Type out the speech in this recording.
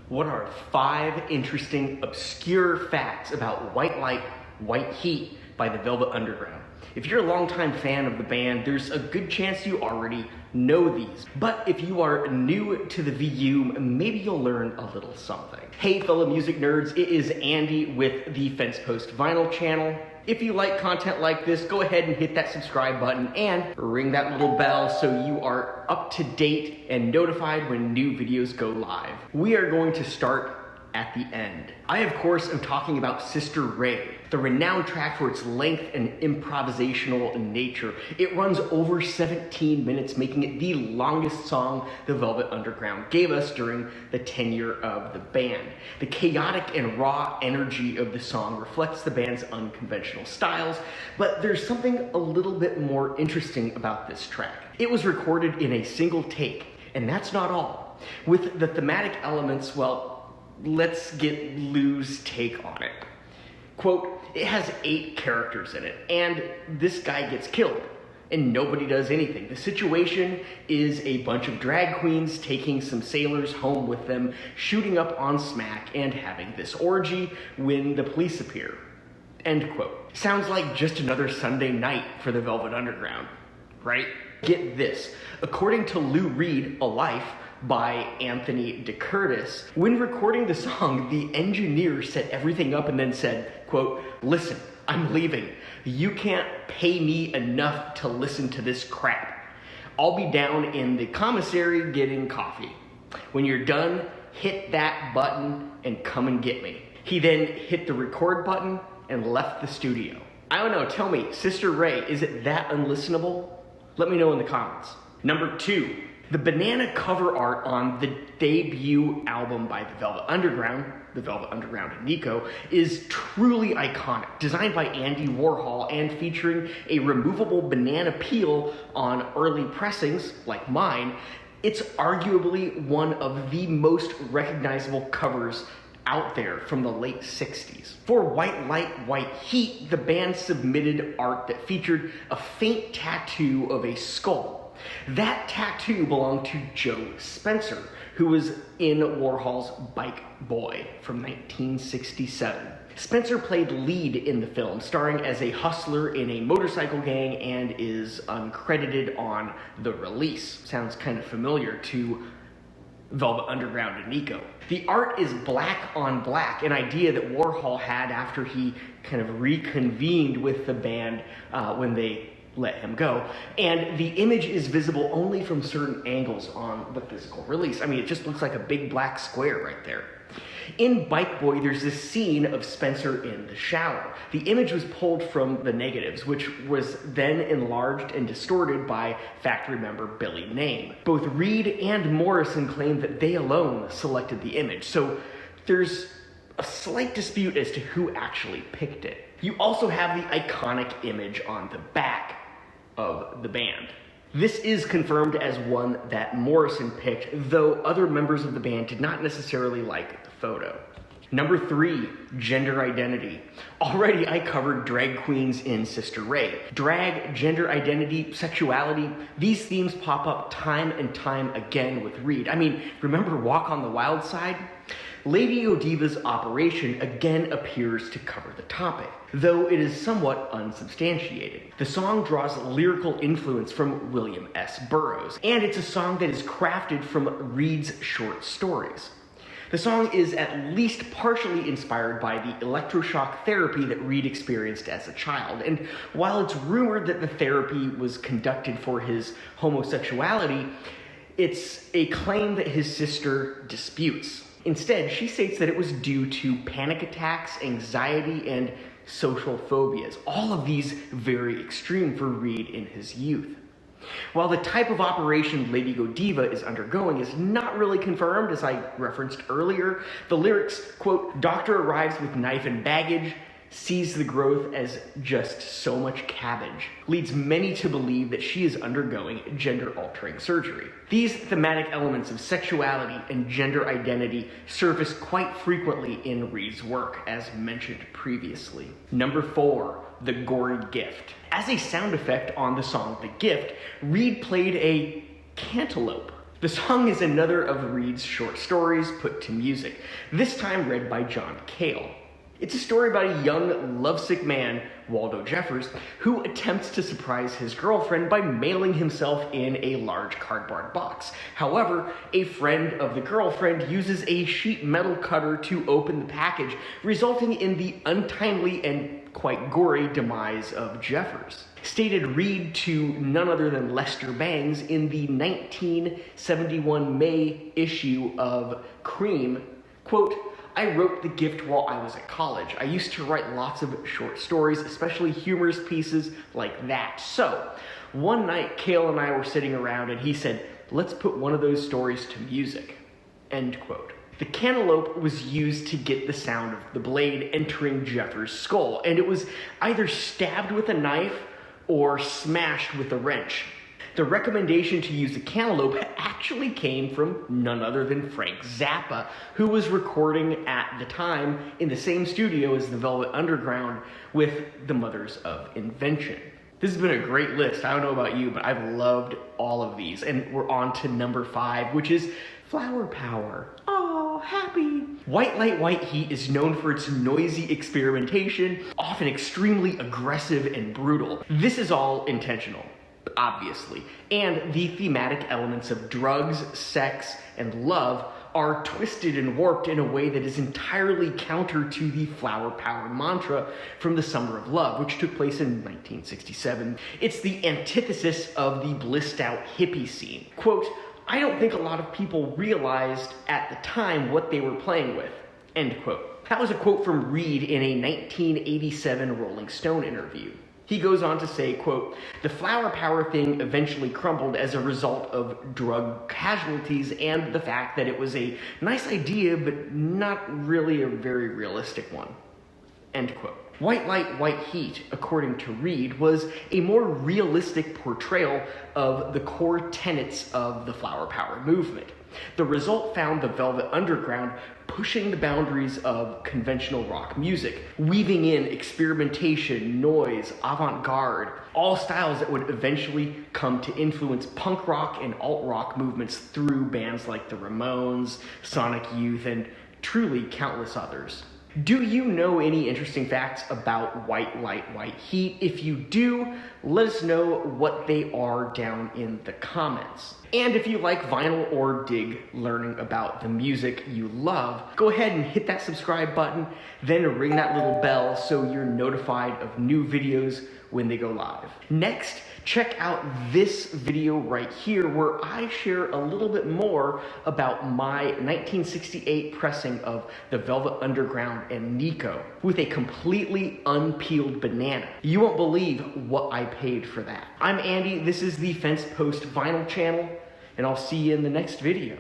What are 5 interesting, obscure facts about White Light, White Heat by the Velvet Underground? If you're a longtime fan of the band, there's a good chance you already know these. But if you are new to the VU, maybe you'll learn a little something. Hey fellow music nerds, it is Andy with the Fence Post Vinyl channel. If you like content like this, go ahead and hit that subscribe button and ring that little bell so you are up to date and notified when new videos go live. We are going to start at the end. I, of course, am talking about Sister Ray, the renowned track for its length and improvisational nature. It runs over 17 minutes, making it the longest song the Velvet Underground gave us during the tenure of the band. The chaotic and raw energy of the song reflects the band's unconventional styles, but there's something a little bit more interesting about this track. It was recorded in a single take, and that's not all. With the thematic elements, well, let's get Lou's take on it. Quote, it has 8 characters in it, and this guy gets killed, and nobody does anything. The situation is a bunch of drag queens taking some sailors home with them, shooting up on smack, and having this orgy when the police appear. End quote. Sounds like just another Sunday night for the Velvet Underground, right? Get this. According to Lou Reed, A Life, by Anthony DeCurtis, when recording the song, the engineer set everything up and then said, quote, listen, I'm leaving. You can't pay me enough to listen to this crap. I'll be down in the commissary getting coffee. When you're done, hit that button and come and get me. He then hit the record button and left the studio. I don't know, tell me, Sister Ray, is it that unlistenable? Let me know in the comments. Number 2. The banana cover art on the debut album by the Velvet Underground and Nico, is truly iconic. Designed by Andy Warhol and featuring a removable banana peel on early pressings, like mine, it's arguably one of the most recognizable covers out there from the late 60s. For White Light, White Heat, the band submitted art that featured a faint tattoo of a skull. That tattoo belonged to Joe Spencer, who was in Warhol's Bike Boy from 1967. Spencer played lead in the film, starring as a hustler in a motorcycle gang, and is uncredited on the release. Sounds kind of familiar to Velvet Underground and Nico. The art is black on black, an idea that Warhol had after he kind of reconvened with the band when they let him go, and the image is visible only from certain angles on the physical release. I mean, it just looks like a big black square right there. In Bike Boy, there's this scene of Spencer in the shower. The image was pulled from the negatives, which was then enlarged and distorted by factory member Billy Name. Both Reed and Morrison claimed that they alone selected the image, so there's a slight dispute as to who actually picked it. You also have the iconic image on the back of the band. This is confirmed as one that Morrison picked, though other members of the band did not necessarily like the photo. Number 3, gender identity. Already I covered drag queens in Sister Ray. Drag, gender identity, sexuality, these themes pop up time and time again with Reed. I mean, remember Walk on the Wild Side? Lady Godiva's Operation again appears to cover the topic, though it is somewhat unsubstantiated. The song draws lyrical influence from William S. Burroughs, and it's a song that is crafted from Reed's short stories. The song is at least partially inspired by the electroshock therapy that Reed experienced as a child, and while it's rumored that the therapy was conducted for his homosexuality, it's a claim that his sister disputes. Instead, she states that it was due to panic attacks, anxiety, and social phobias. All of these very extreme for Reed in his youth. While the type of operation Lady Godiva is undergoing is not really confirmed, as I referenced earlier, the lyrics, quote, doctor arrives with knife and baggage, sees the growth as just so much cabbage, leads many to believe that she is undergoing gender-altering surgery. These thematic elements of sexuality and gender identity surface quite frequently in Reed's work, as mentioned previously. Number 4, the gory gift. As a sound effect on the song The Gift, Reed played a cantaloupe. The song is another of Reed's short stories put to music, this time read by John Cale. It's a story about a young, lovesick man, Waldo Jeffers, who attempts to surprise his girlfriend by mailing himself in a large cardboard box. However, a friend of the girlfriend uses a sheet metal cutter to open the package, resulting in the untimely and quite gory demise of Jeffers. Stated Reed to none other than Lester Bangs in the 1971 May issue of Cream, quote, "I wrote the gift while I was at college. I used to write lots of short stories, especially humorous pieces like that. So, one night Cale and I were sitting around and he said, let's put one of those stories to music." End quote. The cantaloupe was used to get the sound of the blade entering Jeffers' skull, and it was either stabbed with a knife or smashed with a wrench. The recommendation to use the cantaloupe actually came from none other than Frank Zappa, who was recording at the time in the same studio as the Velvet Underground with the Mothers of Invention. This has been a great list. I don't know about you, but I've loved all of these. And we're on to number 5, which is Flower Power. Oh, happy. White Light, White Heat is known for its noisy experimentation, often extremely aggressive and brutal. This is all intentional, obviously, and the thematic elements of drugs, sex, and love are twisted and warped in a way that is entirely counter to the flower power mantra from the Summer of Love, which took place in 1967. It's the antithesis of the blissed out hippie scene. Quote, "I don't think a lot of people realized at the time what they were playing with." End quote. That was a quote from Reed in a 1987 Rolling Stone interview. He goes on to say, quote, "The flower power thing eventually crumbled as a result of drug casualties and the fact that it was a nice idea, but not really a very realistic one." End quote. White Light, White Heat, according to Reed, was a more realistic portrayal of the core tenets of the flower power movement. The result found the Velvet Underground pushing the boundaries of conventional rock music, weaving in experimentation, noise, avant-garde, all styles that would eventually come to influence punk rock and alt-rock movements through bands like the Ramones, Sonic Youth, and truly countless others. Do you know any interesting facts about White Light, White Heat? If you do, let us know what they are down in the comments. And if you like vinyl or dig learning about the music you love, go ahead and hit that subscribe button, then ring that little bell so you're notified of new videos when they go live. Next, check out this video right here where I share a little bit more about my 1968 pressing of the Velvet Underground and Nico with a completely unpeeled banana. You won't believe what I paid for that. I'm Andy, this is the Fence Post Vinyl channel, and I'll see you in the next video.